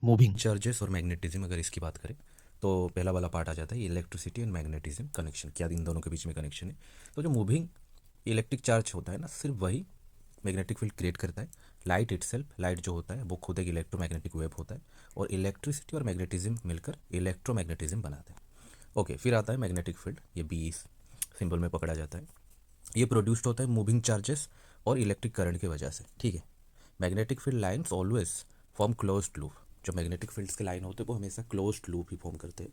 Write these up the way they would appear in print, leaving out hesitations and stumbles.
Moving charges और magnetism अगर इसकी बात करें तो पहला वाला पार्ट आ जाता है इलेक्ट्रिसिटी एंड मैग्नेटिज्म कनेक्शन, क्या इन दोनों के बीच में कनेक्शन है। तो जो मूविंग इलेक्ट्रिक चार्ज होता है ना, सिर्फ वही मैग्नेटिक फील्ड क्रिएट करता है। लाइट इटसेल्फ, लाइट जो होता है वो खुद एक इलेक्ट्रोमैग्नेटिक वेव होता है, और इलेक्ट्रिसिटी और मैग्नेटिज्म मिलकर इलेक्ट्रोमैग्नेटिज्म बनाते हैं। ओके, फिर आता है मैग्नेटिक फील्ड, ये बी सिंबल में पकड़ा जाता है। ये प्रोड्यूस्ड होता है मूविंग चार्जेस और इलेक्ट्रिक करंट की वजह से, ठीक है। Magnetic field lines always form closed loop. जो मैग्नेटिक फील्ड्स के लाइन होते हैं वो हमेशा क्लोज्ड लूप ही फॉर्म करते हैं।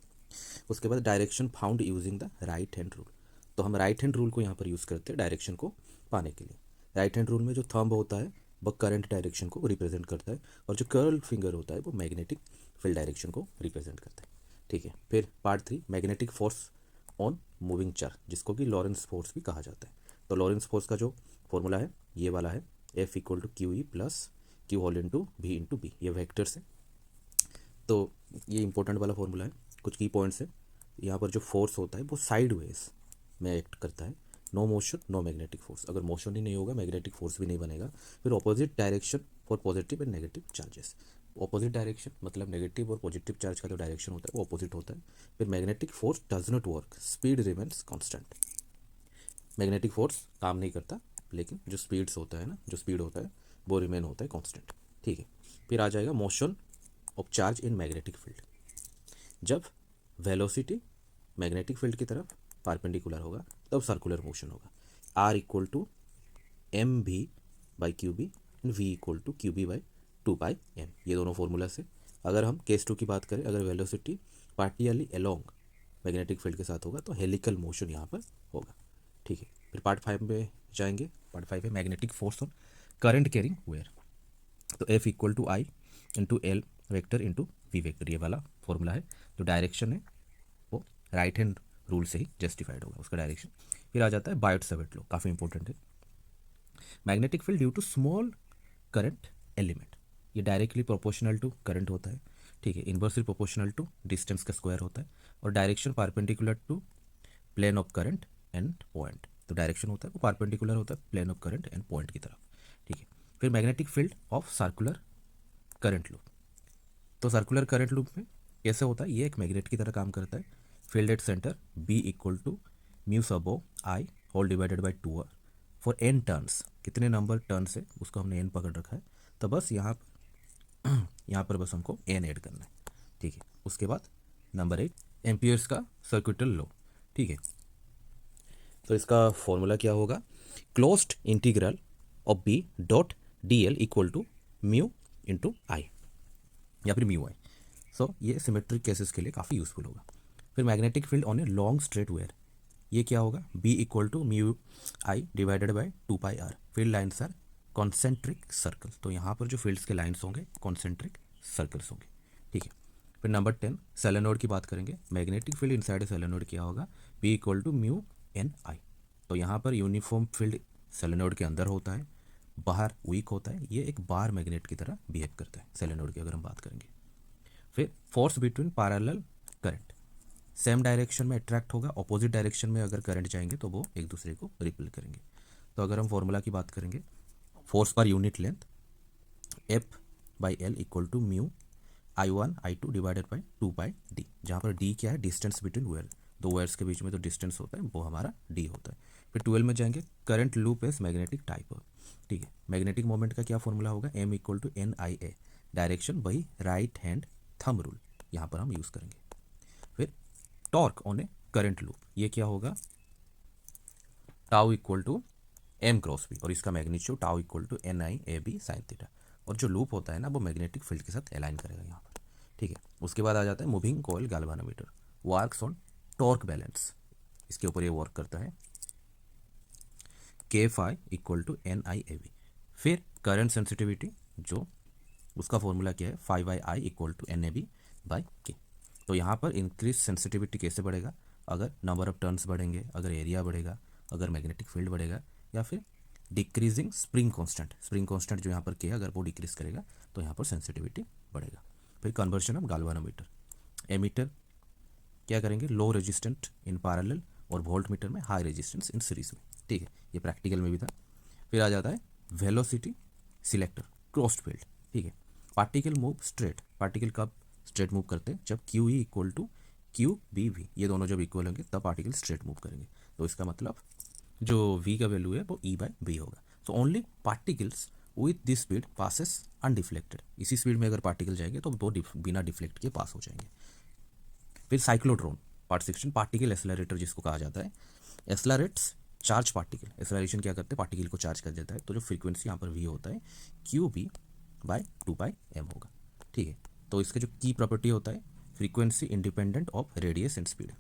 उसके बाद direction found using the right hand rule. तो हम राइट हैंड रूल को यहाँ पर यूज़ करते हैं डायरेक्शन को पाने के लिए। राइट हैंड रूल में जो थंब होता है वो करंट डायरेक्शन को रिप्रेजेंट करता है, और जो कर्ल फिंगर होता है वो मैग्नेटिक फील्ड डायरेक्शन को रिप्रेजेंट करता है, ठीक है। फिर part 3, magnetic force on moving charge, जिसको कि लॉरेंस फोर्स भी कहा जाता है। तो लॉरेंस फोर्स का जो फॉर्मूला है ये वाला है, F equal to Q E plus Q whole into भी इंटू बी, ये वेक्टर्स है। तो ये इंपॉर्टेंट वाला फॉर्मूला है। कुछ की पॉइंट्स है, यहाँ पर जो फोर्स होता है वो साइड वेज में एक्ट करता है। No motion no magnetic force, अगर मोशन ही नहीं होगा मैग्नेटिक फोर्स भी नहीं बनेगा। फिर opposite direction for positive and negative charges. Opposite direction मतलब नेगेटिव और पॉजिटिव चार्ज का जो डायरेक्शन होता है वो ऑपोजिट होता है। फिर magnetic force does not work, speed remains constant. Magnetic force काम नहीं करता, लेकिन जो स्पीड्स होता है ना, जो स्पीड होता है वो रिमेन होता है कांस्टेंट, ठीक है। फिर आ जाएगा motion of charge in magnetic field. जब वेलोसिटी मैग्नेटिक फील्ड की तरफ परपेंडिकुलर होगा तब सर्कुलर मोशन होगा। आर इक्वल टू एम भी by Q B and V equal to Q B by 2 pi M, ये दोनों फॉर्मूला से। अगर हम केस 2 की बात करें, अगर वेलोसिटी पार्टियली अलोंग मैग्नेटिक फील्ड के साथ होगा तो हेलिकल मोशन यहाँ पर होगा, ठीक है। फिर पार्ट 5 में जाएंगे। पार्ट 5 है magnetic force on current carrying wire. तो F equal to I into L vector into V vector, ये वाला फॉर्मूला है। जो डायरेक्शन है वो राइट हैंड रूल से ही जस्टिफाइड होगा उसका डायरेक्शन। फिर आ जाता है बायोट सवेट लॉ, काफ़ी इंपॉर्टेंट है। Magnetic field due to small current element, ये डायरेक्टली प्रोपोर्शनल टू करंट होता है, ठीक है। इन्वर्सली प्रोपोर्शनल टू डिस्टेंस का स्क्वायर होता है, और direction perpendicular to plane of current and point. तो डायरेक्शन होता है वो परपेंडिकुलर होता है plane of current and point की तरफ, ठीक है। फिर magnetic field of circular current loop. तो सर्कुलर करंट लूप में कैसे होता है, ये एक मैग्नेट की तरह काम करता है। Field at centre B equal to mu sub o I whole divided by 2 for N turns. कितने नंबर टर्न्स है उसको हमने एन पकड़ रखा है, तो बस यहाँ पर बस हमको एन ऐड करना है, ठीक है। उसके बाद नंबर 8, एम्पियर्स का सर्किटल लॉ, ठीक है। तो इसका फॉर्मूला क्या होगा, closed integral of B dot D L equal to mu into I, या फिर म्यू आई। सो ये सिमेट्रिक केसेस के लिए काफ़ी यूजफुल होगा। फिर magnetic field on a long straight wire, ये क्या होगा, B equal to mu I divided by 2 pi R. Field lines are concentric circle, तो यहाँ पर जो फील्ड्स के लाइन्स होंगे कॉन्सेंट्रिक सर्कल्स होंगे, ठीक है। फिर नंबर 10, सोलेनोइड की बात करेंगे। Magnetic field inside a solenoid क्या होगा, B equal to mu N I. तो यहाँ पर यूनिफॉर्म फील्ड सोलेनोइड के अंदर होता है, बाहर वीक होता है। ये एक बार मैग्नेट की तरह बिहेव करता है सोलेनोइड की अगर हम बात करेंगे। फिर force between parallel current, same direction में अट्रैक्ट होगा, अपोजिट डायरेक्शन में अगर करंट जाएंगे तो वो एक दूसरे को रिपेल करेंगे। तो अगर हम फॉर्मूला की बात करेंगे, force per unit length F by L equal to mu I1 I2 divided by 2 pi D, जहाँ पर डी क्या है, डिस्टेंस बिटवीन वेयर, दो वेयर्स के बीच में जो डिस्टेंस होता है वो हमारा डी होता है। फिर 12 में जाएंगे, current loop is magnetic type, ठीक है। मैग्नेटिक मोमेंट का क्या फॉर्मूला होगा, M equal to N I A, direction वही राइट हैंड थंब रूल यहाँ पर हम यूज़ करेंगे। फिर torque on a current loop, ये क्या होगा, tau equal to M cross B, और इसका magnitude tau equal to N I A B sine theta. और जो लूप होता है ना वो मैग्नेटिक फील्ड के साथ अलाइन करेगा यहाँ पर, ठीक है। उसके बाद आ जाता है moving coil galvanometer, works on torque balance, इसके ऊपर ये वर्क करता है, K phi equal to N I A B. फिर करंट सेंसिटिविटी, जो उसका फॉर्मूला क्या है, 5 I equal to N A B by K. तो यहाँ पर इंक्रीज सेंसिटिविटी कैसे बढ़ेगा, अगर नंबर ऑफ टर्न्स बढ़ेंगे, अगर एरिया बढ़ेगा, अगर मैग्नेटिक फील्ड बढ़ेगा, या फिर decreasing spring constant, spring constant जो यहाँ पर के अगर वो डिक्रीज करेगा तो यहाँ पर सेंसिटिविटी बढ़ेगा। फिर कन्वर्जन ऑफ गाल्वानोमीटर, एमीटर क्या करेंगे, लो रेजिस्टेंट इन पैरेलल, और वोल्ट मीटर में हाई रेजिस्टेंस इन सीरीज में, ठीक है। ये प्रैक्टिकल में भी था। फिर आ जाता है वेलोसिटी सिलेक्टर, क्लोज्ड फील्ड, ठीक है। पार्टिकल मूव स्ट्रेट पार्टिकल कब स्ट्रेट मूव करते हैं, जब Q E equal to Q B V, ये दोनों जब इक्वल होंगे तब पार्टिकल स्ट्रेट मूव करेंगे। तो इसका मतलब जो वी का वैल्यू है वो ई बाय बी होगा। So only particles with this speed passes undeflected, इसी स्पीड में अगर पार्टिकल जाएंगे तो वो बिना डिफ्लेक्ट के पास हो जाएंगे। फिर साइक्लोट्रॉन पार्ट 16, पार्टिकल एक्सेलरेटर जिसको कहा जाता है, एक्सेलरेट्स चार्ज पार्टिकल। एक्सेलरेशन क्या करते हैं, पार्टिकल को चार्ज कर देता है। तो जो फ्रीक्वेंसी यहाँ पर वी होता है क्यू बी बाय 2πm होगा। ठीक है, तो इसका जो की प्रॉपर्टी होता है, frequency independent of radius and speed.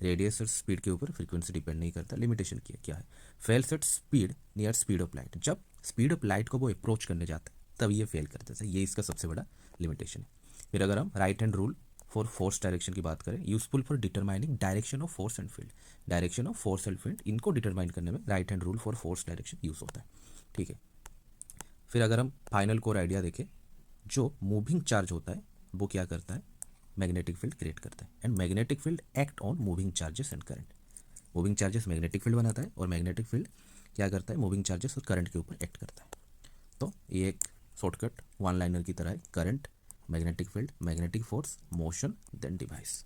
Radius और स्पीड के ऊपर फ्रीक्वेंसी डिपेंड नहीं करता। लिमिटेशन क्या है, fails at speed near speed of light, जब स्पीड ऑफ लाइट को वो अप्रोच करने जाता है तब ये फेल करता है। ये इसका सबसे बड़ा लिमिटेशन है। फिर अगर हम right hand rule for force direction की बात करें, useful for determining direction of force and field, direction of force and field, इनको डिटरमाइन करने में right hand rule for force direction use होता है। ठीक है, फिर अगर हम फाइनल कोर आइडिया देखें, जो मूविंग चार्ज होता है वो क्या करता है, मैग्नेटिक फील्ड क्रिएट करता है, and magnetic field act on moving charges and current. Moving charges magnetic field बनाता है और मैग्नेटिक फील्ड क्या करता है, मूविंग चार्जेस और करंट के ऊपर एक्ट करता है। तो ये एक शॉर्टकट वन लाइनर की तरह है, current, magnetic field, magnetic force, motion, then device.